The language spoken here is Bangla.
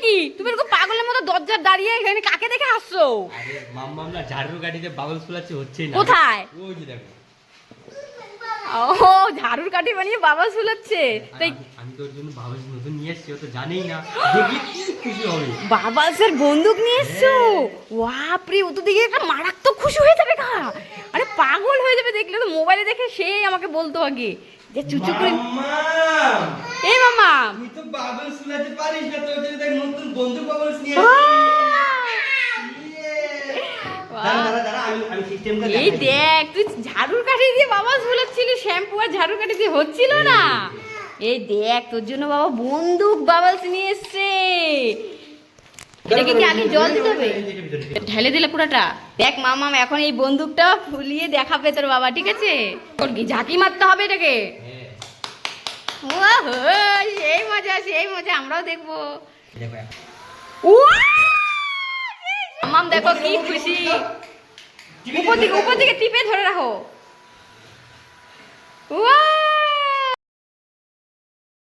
কি তুমি এরকম পাগলের মতো দরজার দাঁড়িয়ে এখানে কাকে দেখে হাসছো? আরে মাম্মাম না ঝাড়ুর গাড়িতে বাবলস ফুলাচ্ছে হচ্ছেই না। কোথায়? ওই যে দেখো। ও ঝাড়ুর কাঠি বানিয়ে বাবা ঝুলাচ্ছে। তাই আমি তোর জন্য বাবলস নতুন নিয়ে এসেছি, ও তো জানেই না, দেখলে কি খুশি হবে। বাবাসের বন্দুক নিয়ে এসছো? বাপরে, ও তো দেখে একটা মারাত্মক খুশি হয়ে যাবে গা। আরে পাগল হয়ে যাবে দেখলে তো, মোবাইলে দেখে সেই আমাকে বলতো আগে যে চুচু করে। মাম্মাম, এই মামা, তুই তো বাবলস ফুলাতে পারিস না, তোর জন্য দেখ নতুন বন্দুক বাবলস নিয়ে এই দেখ তুই ঝাড়ুর কাঠি দিয়ে বাবা ঝুলাচ্ছিলি, শ্যাম্পু আর ঝাড়ুর কাঠি দিয়ে হচ্ছিল না। এই দেখ তোর জন্য বাবা বন্দুক বাবলস নিয়ে এসছে। এটাকে কি আগে জল দিতে হবে? ঢেলে দিলে পুরাটা। দেখ মামা, এখন এই বন্দুকটা ফুলিয়ে দেখাবে তোর বাবা, ঠিক আছে? তোর কি ঝাঁকি মারতে হবে এটাকে? ওহো, সেই মজা সেই মজা, আমরাও দেখবো। মামাম দেখো কি খুশি। উপর দিকে টিপে ধরে রাখো।